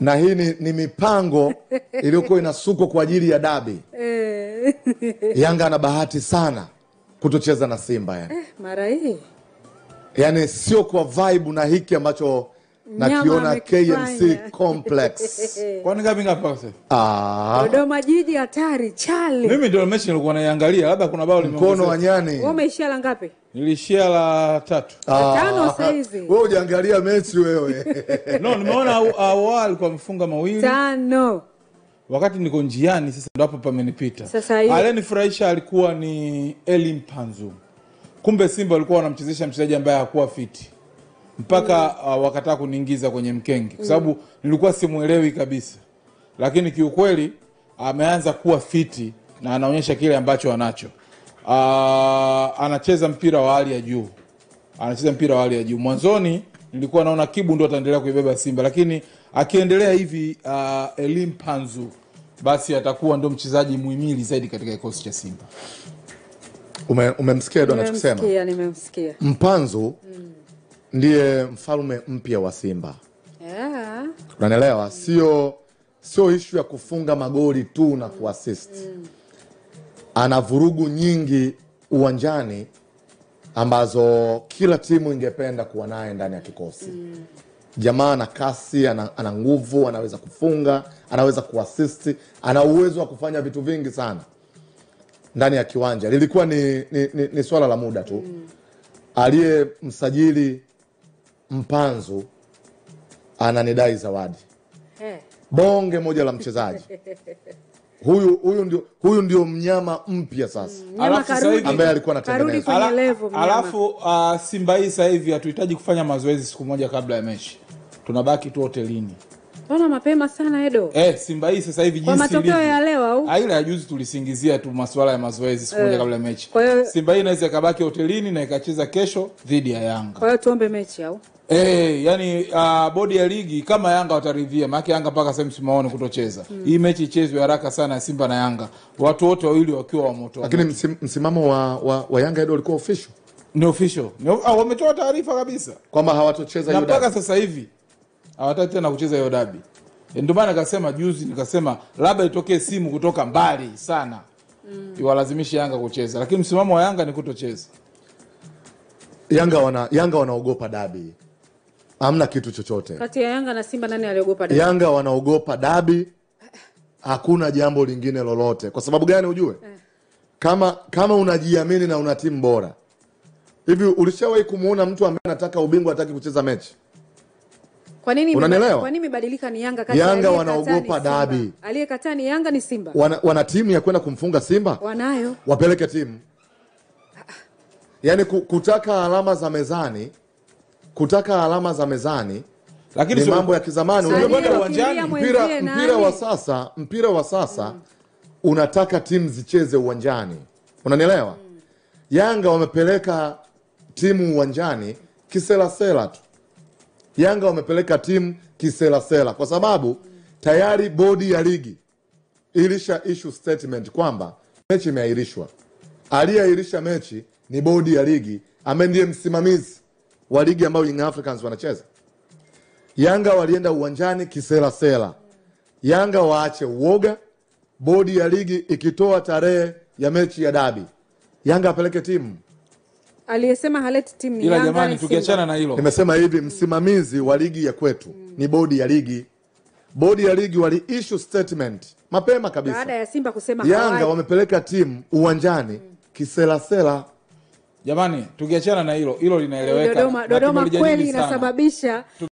Na hii ni mipango iliyokuwa inasukwa kwa ajili ya dabi. Yanga ana bahati sana kutocheza na Simba yani. Mara hii. Yani sio kwa vibe na hiki ambacho nakiona KMC Complex. Kwani ngapi Dodoma Jiji hatari chale. Mimi ndio mechi nilikuwa naiangalia, labda kuna bao limeongezeka. Mkono wa nyani. Wewe umeishia la ngapi? Nilishia la 3. 5 sasa hizi. Wewe hujaangalia mechi wewe. No, nimeona awali kwa mfunga mawili. 5. Wakati niko njiani sasa ndo hapo pamenipita. Sasa hivi alenifurahisha alikuwa ni Elim Panzu. Kumbe Simba walikuwa wanamchezesha mchezaji ambaye hakuwa fiti. Mpaka wakataa kuniingiza kwenye mkenge kwa sababu nilikuwa simuelewi kabisa. Lakini kiukweli ameanza kuwa fiti na anaonyesha kile ambacho anacho. Anacheza mpira wa hali ya juu. Anacheza mpira wa hali ya juu. Mwanzoni nilikuwa naona Kibu ndo ataendelea kuibeba Simba, lakini akiendelea hivi Elim Panzu basi atakuwa ndo mchezaji muhimili zaidi katika kikosi cha Simba. Umemsikia ndo anachosema? Nimemsikia. Mpanzu ndiye mfalme mpya wa Simba. Yeah. Unanielewa? Sio issue ya kufunga magoli tu na kuassist. Ana vurugu nyingi uwanjani ambazo kila timu ingependa kuwa naye ndani ya kikosi. Jamaa ana kasi, ana nguvu, anaweza kufunga, anaweza kuassist, ana uwezo wa kufanya vitu vingi sana ndani ya kiwanja. Lilikuwa ni swala la muda tu. Aliye msajili Mpanzu ananidai zawadi. Bonge moja la mchezaji. Huyu ndio mnyama mpya sasa. Ambaye alikuwa anatengeneza. Alafu Simba hii sasa hivi hatuhitaji kufanya mazoezi siku moja kabla ya mechi. Tunabaki tu hotelini. Mbona mapema sana Edo? Simba hii sasa hivi jinsi kwa matokeo ya leo au? Ile ya juzi tulisingizia tu masuala ya mazoezi siku moja kabla ya mechi. Simba hii inaweza kabaki hotelini na ikacheza kesho dhidi ya Yanga. Kwa hiyo tuombe mechi au? Yani bodi ya ligi kama Yanga wataridhia, maana Yanga mpaka sasa msimaone kutocheza. Hii mechi ichezwe haraka sana ya Simba na Yanga. Watu wote wawili wakiwa wa moto. Lakini msimamo wa Yanga Edo ulikuwa official. Ni official. Wametoa taarifa kabisa kwamba hawatocheza hiyo dabi. Mpaka sasa hivi hawataki tena kucheza hiyo dabi. Ndio maana nikasema juzi labda itokee simu kutoka mbali sana. Iwalazimishe Yanga kucheza, lakini msimamo wa Yanga ni kutocheza. Yanga wanaogopa dabi. Hamna kitu chochote. Kati ya Yanga na Simba nani aliogopa dabi? Yanga wanaogopa dabi. Hakuna jambo lingine lolote. Kwa sababu gani ujue? Kama unajiamini na una timu bora. Hivi ulishawahi kumuona mtu ambaye anataka ubingwa hataki kucheza mechi? Kwa nini unanielewa? Kwa nini mibadilika ni Yanga kati Yanga wanaogopa dabi. Aliyekataa ni Yanga ni Simba. Wana timu ya kwenda kumfunga Simba? Wanayo. Wapeleke timu. Yaani kutaka alama za mezani, lakini ni mambo ya kizamani. Mpira wa sasa unataka timu zicheze uwanjani. Unanielewa? Yanga wamepeleka timu uwanjani kisela tu. Yanga wamepeleka timu kisela kwa sababu tayari bodi ya ligi ilisha issue statement kwamba mechi imeahirishwa. Aliyeahirisha mechi ni bodi ya ligi ambaye ndiye msimamizi wa ligi ambayo Young Africans wanacheza. Yanga walienda uwanjani kisela. Yanga waache uoga. Bodi ya ligi ikitoa tarehe ya mechi ya dabi, Yanga apeleke timu. Aliyesema haleti timu ni Yanga. Ila jamani tukiachana na hilo. Nimesema hivi, msimamizi wa ligi ya kwetu ni bodi ya ligi. Bodi ya ligi wali issue statement mapema kabisa. Baada ya Simba kusema Yanga wamepeleka timu uwanjani kisela. Jamani tukiachana na hilo linaeleweka. Dodoma kweli inasababisha